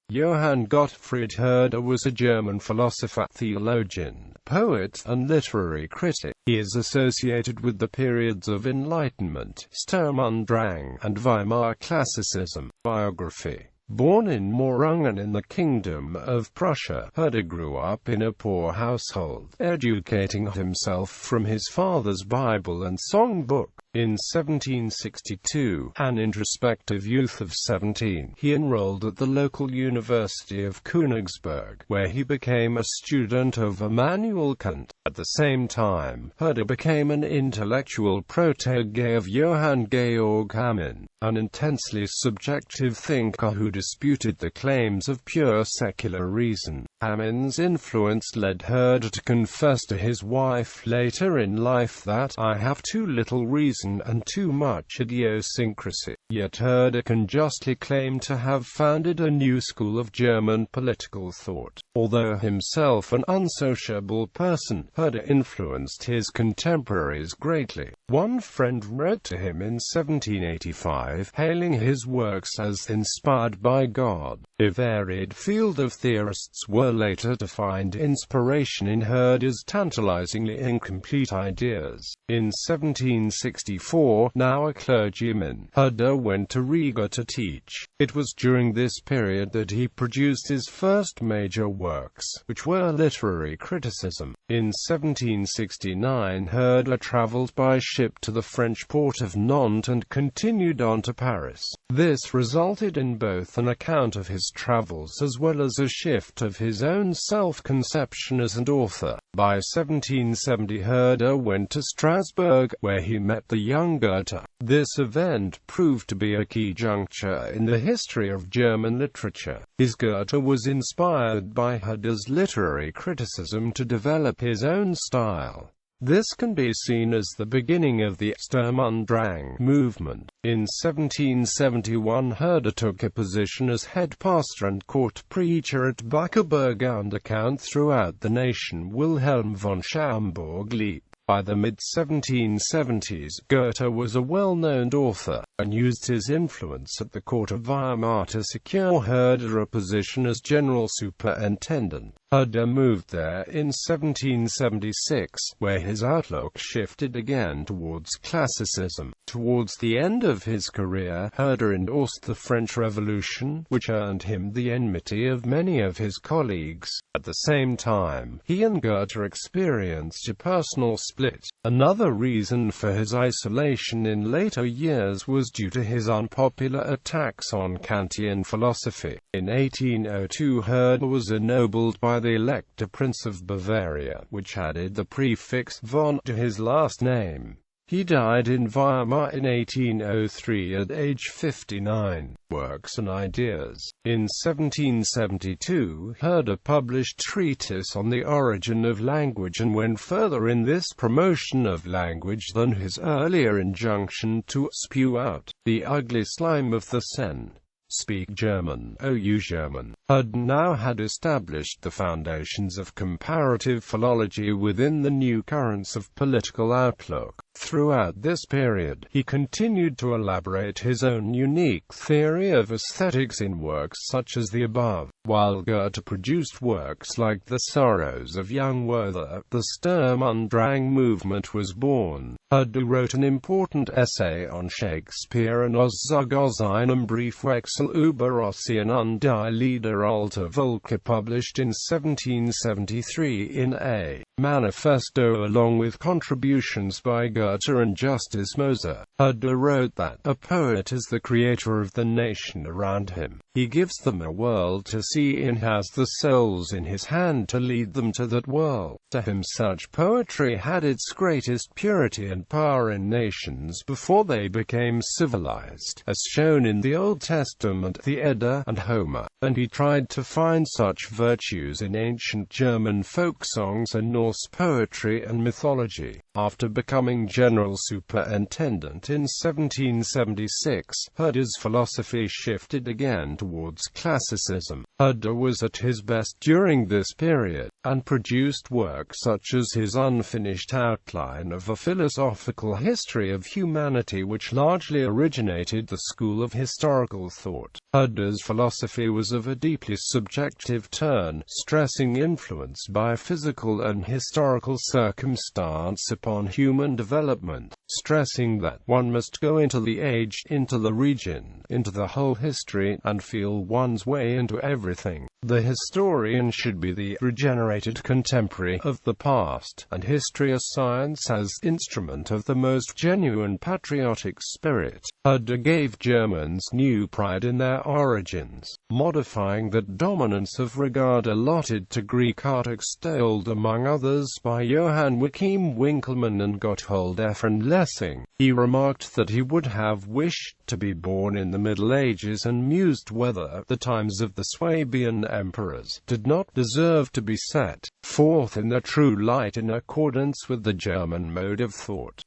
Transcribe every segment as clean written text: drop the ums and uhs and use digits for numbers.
Johann Gottfried Herder was a German philosopher, theologian, poet, and literary critic. He is associated with the periods of Enlightenment, Sturm and Drang, and Weimar Classicism. Biography. Born in Morungen in the Kingdom of Prussia, Herder grew up in a poor household, educating himself from his father's Bible and songbook. In 1762, an introspective youth of 17, he enrolled at the local University of Königsberg, where he became a student of Immanuel Kant. At the same time, Herder became an intellectual protege of Johann Georg Hamann, an intensely subjective thinker who disputed the claims of pure secular reason. Hamann's influence led Herder to confess to his wife later in life that, "I have too little reason and too much idiosyncrasy." Yet Herder can justly claim to have founded a new school of German political thought. Although himself an unsociable person, Herder influenced his contemporaries greatly. One friend wrote to him in 1785, hailing his works as inspired by God. A varied field of theorists were later to find inspiration in Herder's tantalizingly incomplete ideas. In 1764, now a clergyman, Herder went to Riga to teach. It was during this period that he produced his first major works, which were literary criticism. In 1769, Herder traveled by ship to the French port of Nantes and continued on to Paris. This resulted in both an account of his travels as well as a shift of his own self-conception as an author. By 1770, Herder went to Strasbourg, where he met the young Goethe. This event proved to be a key juncture in the history of German literature. His Goethe was inspired by Herder's literary criticism to develop his own style. This can be seen as the beginning of the Sturm und Drang movement. In 1771, Herder took a position as head pastor and court preacher at Backeberg and a count throughout the nation, Wilhelm von Schaumburg-Lippe. By the mid-1770s, Goethe was a well-known author, and used his influence at the court of Weimar to secure Herder a position as general superintendent. Herder moved there in 1776, where his outlook shifted again towards classicism. Towards the end of his career, Herder endorsed the French Revolution, which earned him the enmity of many of his colleagues. At the same time, he and Goethe experienced a personal split. Another reason for his isolation in later years was due to his unpopular attacks on Kantian philosophy. In 1802, Herder was ennobled by the Elector Prince of Bavaria, which added the prefix von to his last name. He died in Weimar in 1803 at age 59. Works and ideas. In 1772, Herder published Treatise on the Origin of Language and went further in this promotion of language than his earlier injunction to spew out the ugly slime of the Sen. Speak German, OU German. Herder now had established the foundations of comparative philology within the new currents of political outlook. Throughout this period, he continued to elaborate his own unique theory of aesthetics in works such as the above. While Goethe produced works like The Sorrows of Young Werther, the Sturm und Drang movement was born. Herder wrote an important essay on Shakespeare and Auszug aus einem Briefwechsel über Ossian und die Lieder alter Völker, published in 1773 in a manifesto along with contributions by Goethe and Justice Moser. Herder wrote that a poet is the creator of the nation around him. He gives them a world to see and has the souls in his hand to lead them to that world. To him, such poetry had its greatest purity and power in nations before they became civilized, as shown in the Old Testament, the Edda, and Homer, and he tried to find such virtues in ancient German folk songs and Norse poetry and mythology. After becoming general superintendent in 1776, Herder's philosophy shifted again towards classicism. Herder was at his best during this period, and produced work such as his unfinished outline of a philosophical history of humanity, which largely originated the school of historical thought. Herder's philosophy was of a deeply subjective turn, stressing influence by physical and historical circumstance upon human development, stressing that one must go into the age, into the region, into the whole history, and feel one's way into everything. The historian should be the regenerated contemporary of the past, and history a science as instrument of the most genuine patriotic spirit. Herder gave Germans new pride in their origins, modifying that dominance of regard allotted to Greek art extolled among others by Johann Joachim Winckelmann and Gotthold Ephraim Lessing. He remarked that he would have wished to be born in the Middle Ages, and mused whether the times of the Swabian emperors did not deserve to be set forth in their true light in accordance with the German mode of thought.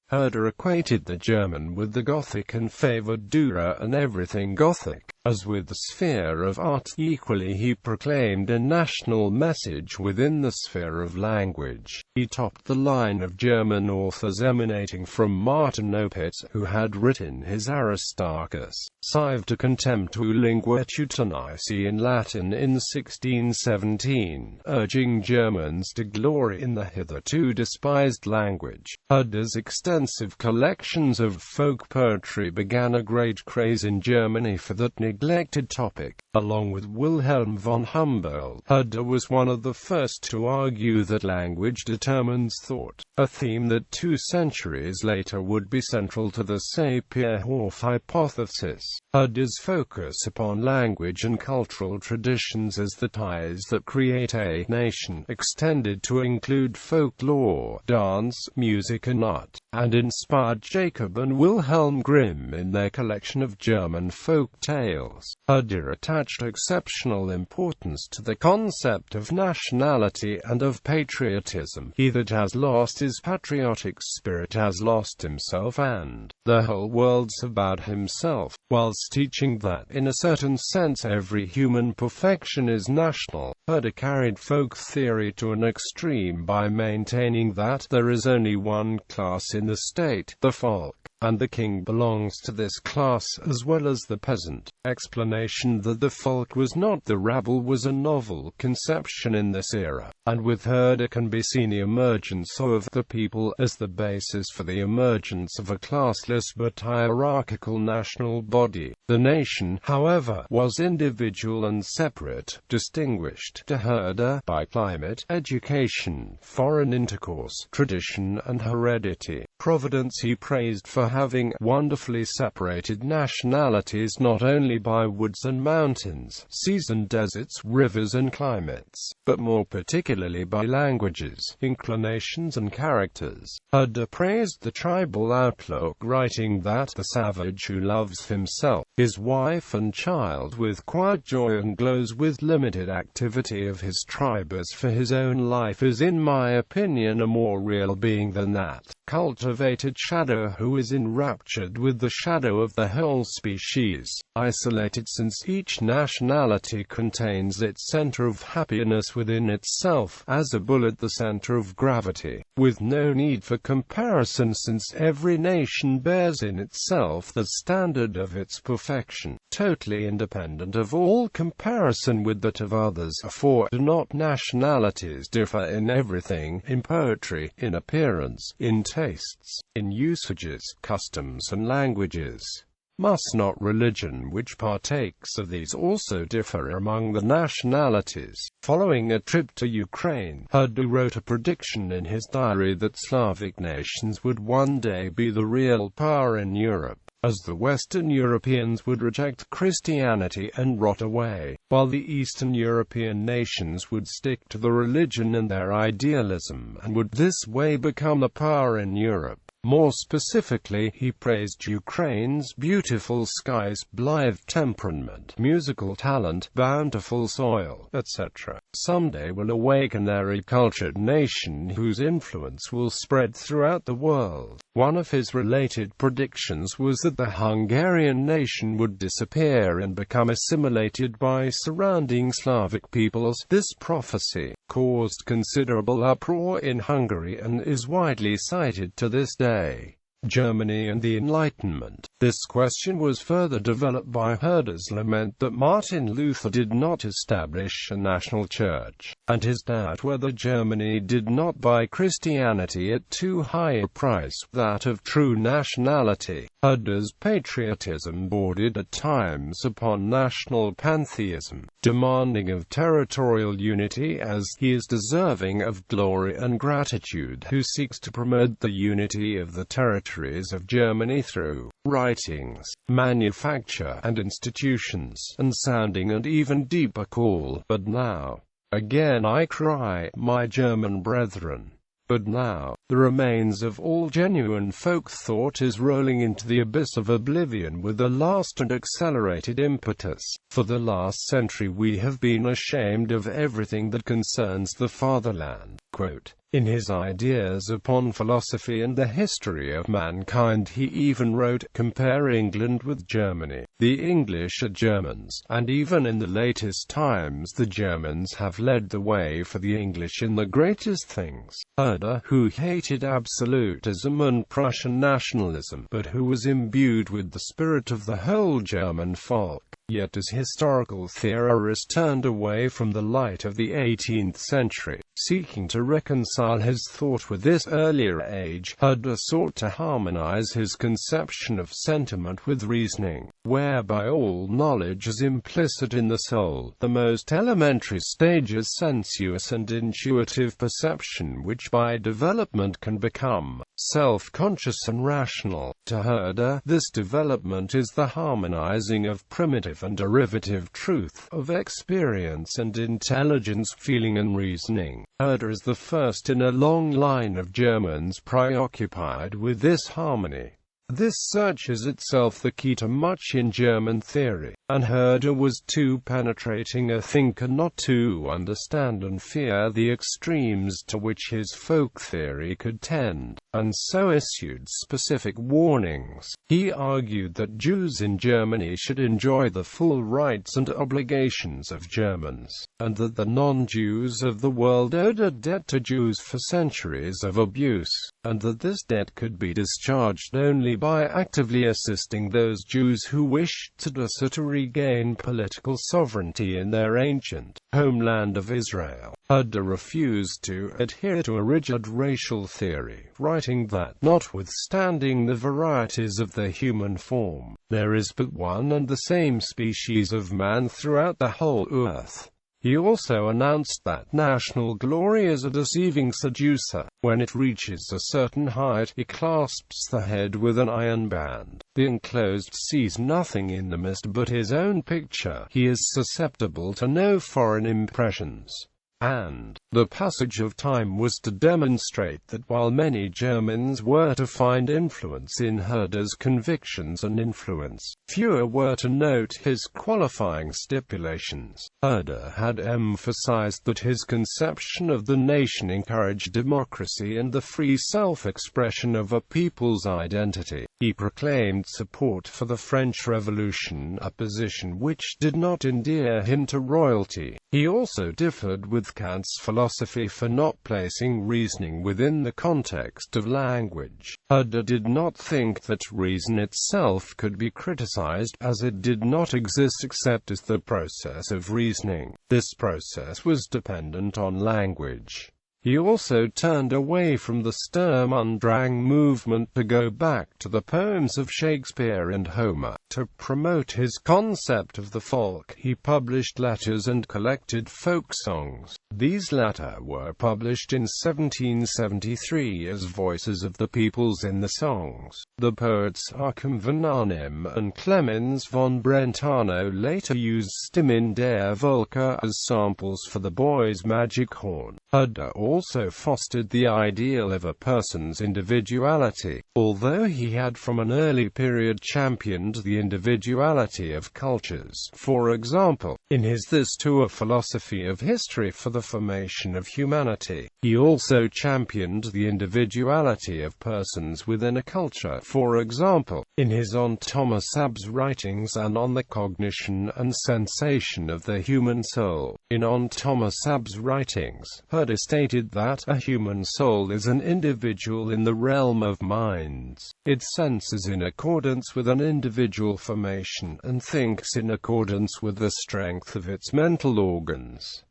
Herder equated the German with the Gothic and favored Dürer and everything Gothic. As with the sphere of art, equally he proclaimed a national message within the sphere of language. He topped the line of German authors emanating from Martin Opitz, who had written his Aristarchus, Sive de Contemptu Lingua Teutonici in Latin in 1617, urging Germans to glory in the hitherto despised language. Herder's extensive collections of folk poetry began a great craze in Germany for that neglected topic. Along with Wilhelm von Humboldt, Herder was one of the first to argue that language determines thought, a theme that 2 centuries later would be central to the Sapir-Whorf hypothesis. Herder's focus upon language and cultural traditions as the ties that create a nation extended to include folklore, dance, music and art, and inspired Jacob and Wilhelm Grimm in their collection of German folk tales. Herder attached exceptional importance to the concept of nationality and of patriotism. He that has lost his patriotic spirit has lost himself, and the whole world's about himself, whilst teaching that, in a certain sense, every human perfection is national. Herder carried folk theory to an extreme by maintaining that there is only one class in the state, the folk, and the king belongs to this class as well as the peasant. Explanation that the folk was not the rabble was a novel conception in this era, and with Herder can be seen the emergence of the people as the basis for the emergence of a classless but hierarchical national body. The nation, however, was individual and separate, distinguished to Herder by climate, education, foreign intercourse, tradition and heredity. Providence he praised for having wonderfully separated nationalities not only by woods and mountains, seas and deserts, rivers and climates, but more particularly by languages, inclinations and characters. Herder praised the tribal outlook, writing that the savage who loves himself, his wife and child with quiet joy and glows with limited activity of his tribe as for his own life is in my opinion a more real being than that cultivated shadow who is enraptured with the shadow of the whole species, isolated since each nationality contains its center of happiness within itself, as a bullet the center of gravity, with no need for comparison since every nation bears in itself the standard of its perfection, totally independent of all comparison with that of others. For do not nationalities differ in everything, in poetry, in appearance, in tastes, in usages, customs and languages? Must not religion which partakes of these also differ among the nationalities? Following a trip to Ukraine, Herder wrote a prediction in his diary that Slavic nations would one day be the real power in Europe, as the Western Europeans would reject Christianity and rot away, while the Eastern European nations would stick to the religion and their idealism, and would this way become the power in Europe. More specifically, he praised Ukraine's beautiful skies, blithe temperament, musical talent, bountiful soil, etc. someday will awaken a cultured nation whose influence will spread throughout the world. One of his related predictions was that the Hungarian nation would disappear and become assimilated by surrounding Slavic peoples. This prophecy caused considerable uproar in Hungary and is widely cited to this day. Germany and the Enlightenment. This question was further developed by Herder's lament that Martin Luther did not establish a national church, and his doubt whether Germany did not buy Christianity at too high a price, that of true nationality. Herder's patriotism bordered at times upon national pantheism, demanding of territorial unity as he is deserving of glory and gratitude who seeks to promote the unity of the territories of Germany through writings, manufacture, and institutions, and sounding an even deeper call. But now, again I cry, my German brethren. But now, the remains of all genuine folk thought is rolling into the abyss of oblivion with a last and accelerated impetus. For the last century we have been ashamed of everything that concerns the fatherland. Quote, in his Ideas upon Philosophy and the History of Mankind he even wrote, compare England with Germany. The English are Germans, and even in the latest times the Germans have led the way for the English in the greatest things. Herder, who hated absolutism and Prussian nationalism, but who was imbued with the spirit of the whole German folk, yet as historical theorist turned away from the light of the 18th century, seeking to reconcile his thought with this earlier age. Herder sought to harmonize his conception of sentiment with reasoning, whereby all knowledge is implicit in the soul. The most elementary stage is sensuous and intuitive perception, which by development can become self-conscious and rational. To Herder, this development is the harmonizing of primitive and derivative truth, of experience and intelligence, feeling and reasoning. Herder is the first in a long line of Germans preoccupied with this harmony. This search is itself the key to much in German theory, and Herder was too penetrating a thinker not to understand and fear the extremes to which his folk theory could tend, and so issued specific warnings. He argued that Jews in Germany should enjoy the full rights and obligations of Germans, and that the non-Jews of the world owed a debt to Jews for centuries of abuse, and that this debt could be discharged only by actively assisting those Jews who wished to regain political sovereignty in their ancient homeland of Israel. Herder refused to adhere to a rigid racial theory, writing that, notwithstanding the varieties of the human form, there is but one and the same species of man throughout the whole earth. He also announced that national glory is a deceiving seducer. When it reaches a certain height, it clasps the head with an iron band. The enclosed sees nothing in the mist but his own picture. He is susceptible to no foreign impressions. And the passage of time was to demonstrate that while many Germans were to find influence in Herder's convictions and influence, fewer were to note his qualifying stipulations. Herder had emphasized that his conception of the nation encouraged democracy and the free self-expression of a people's identity. He proclaimed support for the French Revolution, a position which did not endear him to royalty. He also differed with Kant's philosophy for not placing reasoning within the context of language. Herder did not think that reason itself could be criticized, as it did not exist except as the process of reasoning. This process was dependent on language. He also turned away from the Sturm und Drang movement to go back to the poems of Shakespeare and Homer. To promote his concept of the folk, he published letters and collected folk songs. These latter were published in 1773 as voices of the peoples in the songs. The poets Joachim von Arnim and Clemens von Brentano later used Stimmen der Völker as samples for the boy's magic horn. Herder also fostered the ideal of a person's individuality, although he had from an early period championed the individuality of cultures. For example, in his This to a Philosophy of History for the Formation of Humanity, he also championed the individuality of persons within a culture. For example, in his On Thomas Abbe's Writings and on the Cognition and Sensation of the Human Soul. In On Thomas Abbe's Writings, Herder stated that a human soul is an individual in the realm of minds. It senses in accordance with an individual formation and thinks in accordance with the strength of its mental organs.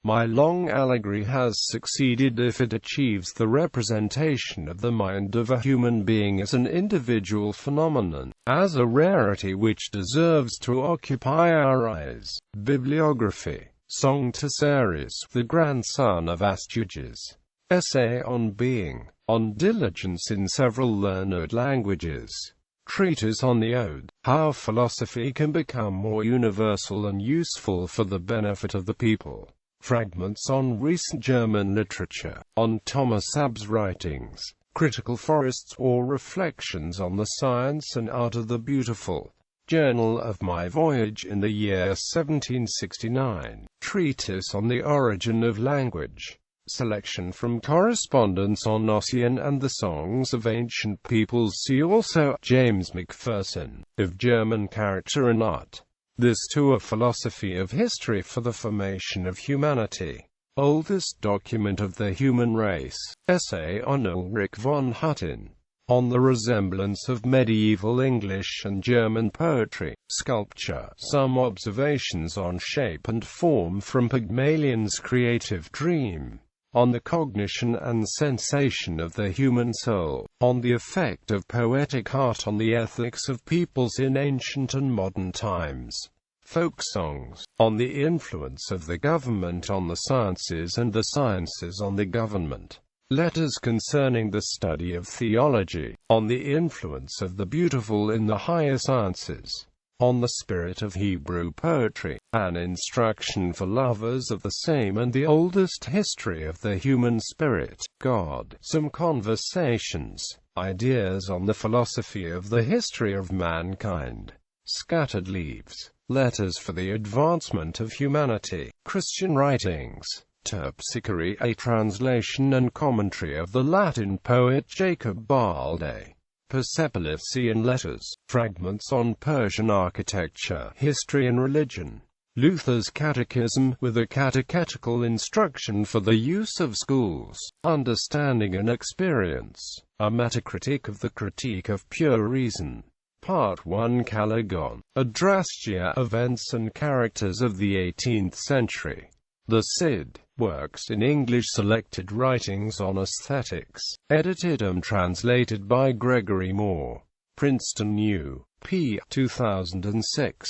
My long allegory has succeeded if it achieves the representation of the mind of a human being as an individual phenomenon, as a rarity which deserves to occupy our eyes. Bibliography. Song to Ceres, the grandson of Astyages. Essay on Being. On Diligence in Several Learned Languages. Treatise on the Ode. How Philosophy Can Become More Universal and Useful for the Benefit of the People. Fragments on Recent German Literature. On Thomas Abbe's Writings. Critical Forests or Reflections on the Science and Art of the Beautiful. Journal of My Voyage in the Year 1769. Treatise on the Origin of Language. Selection from Correspondence on Ossian and the Songs of Ancient Peoples. See also James Macpherson, of German Character and Art. This to a Philosophy of History for the Formation of Humanity. Oldest document of the human race. Essay on Ulrich von Hutten. On the resemblance of medieval English and German poetry, sculpture. Some observations on shape and form from Pygmalion's creative dream. On the cognition and sensation of the human soul. On the effect of poetic art on the ethics of peoples in ancient and modern times. Folk songs. On the influence of the government on the sciences and the sciences on the government. Letters concerning the study of theology. On the influence of the beautiful in the higher sciences. On the spirit of Hebrew poetry, an instruction for lovers of the same and the oldest history of the human spirit, God. Some conversations, ideas on the philosophy of the history of mankind. Scattered leaves, letters for the advancement of humanity, Christian writings. Terpsichore, a translation and commentary of the Latin poet Jacob Balde. Persepolis and Letters, fragments on Persian architecture, history and religion. Luther's Catechism, with a catechetical instruction for the use of schools. Understanding and Experience, a metacritic of the Critique of Pure Reason. Part 1. Caligon, a drastia, events and characters of the 18th century. The Cid, works in English. Selected writings on aesthetics, edited and translated by Gregory Moore. Princeton U. P. 2006.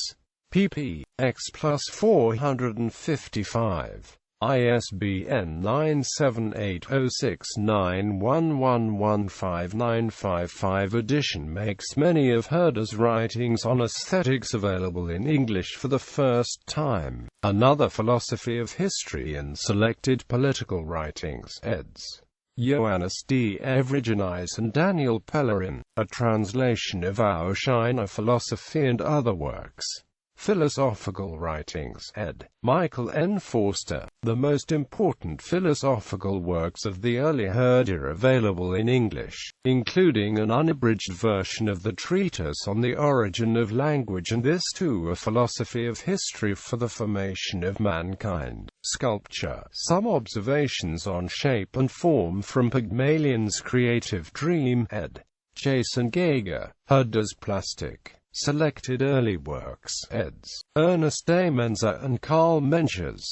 pp. X plus 455. ISBN 9780691115955. Edition makes many of Herder's writings on aesthetics available in English for the first time. Another Philosophy of History and Selected Political Writings, eds. Johannes D. Evrigenis and Daniel Pellerin, a translation of Auscheiner Philosophy and Other Works. Philosophical Writings, ed. Michael N. Forster, the most important philosophical works of the early Herder available in English, including an unabridged version of the Treatise on the Origin of Language and This to a Philosophy of History for the Formation of Mankind. Sculpture. Some observations on shape and form from Pygmalion's Creative Dream, ed. Jason Geiger, Herder's Plastic. Selected Early Works, eds. Ernest A. Menzer and Karl Menschers.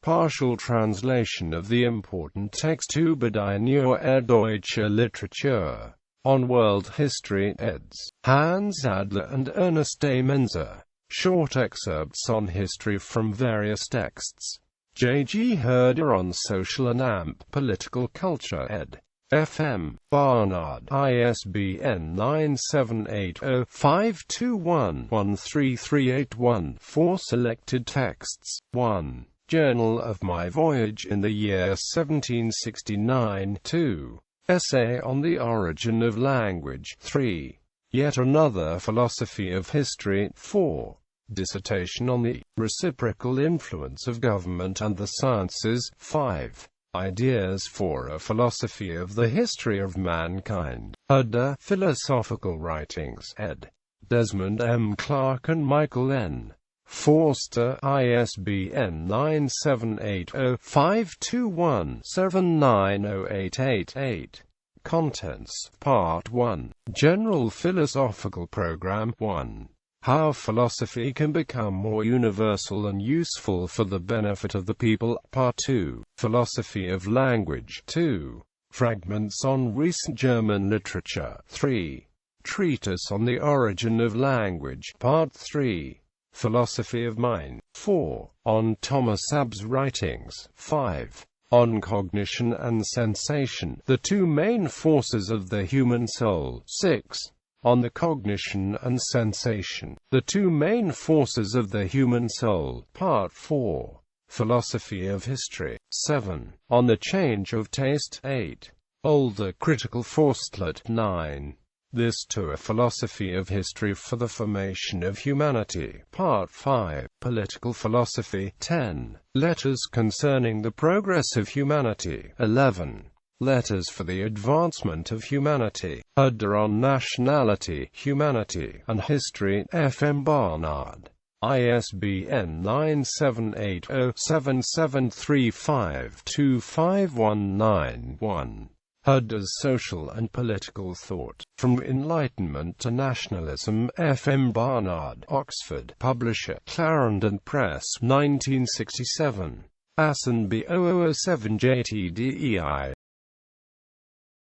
Partial translation of the important text über die Neue Deutsche Literatur. On World History, eds. Hans Adler and Ernest A. Menzer. Short excerpts on history from various texts. J. G. Herder on Social and Political Culture, ed. F.M. Barnard, ISBN 9780521-13381. 4 selected texts. 1. Journal of My Voyage in the Year 1769. 2. Essay on the Origin of Language. 3. Yet Another Philosophy of History. 4. Dissertation on the reciprocal influence of government and the sciences. 5. Ideas for a Philosophy of the History of Mankind. Herder, Philosophical Writings, ed. Desmond M. Clark and Michael N. Forster, ISBN 978-0-521-7908888. Contents. Part 1. General Philosophical Program. 1. How philosophy can become more universal and useful for the benefit of the people. Part 2. Philosophy of Language. 2. Fragments on recent German literature. 3. Treatise on the Origin of Language. Part 3. Philosophy of Mind. 4. On Thomas Abbe's writings. 5. On Cognition and Sensation, the two main forces of the human soul. 6. On the Cognition and Sensation, the two main forces of the human soul. Part 4. Philosophy of History. 7. On the Change of Taste. 8. Older Critical Forcelet. 9. This to a Philosophy of History for the Formation of Humanity. Part 5. Political Philosophy. 10. Letters concerning the Progress of Humanity. 11. Letters for the Advancement of Humanity. Herder on Nationality, Humanity, and History. F. M. Barnard. ISBN 978-07735-25191. Herder's Social and Political Thought. From Enlightenment to Nationalism. F. M. Barnard. Oxford. Publisher, Clarendon Press, 1967. Assen B. 0007 JTDEI.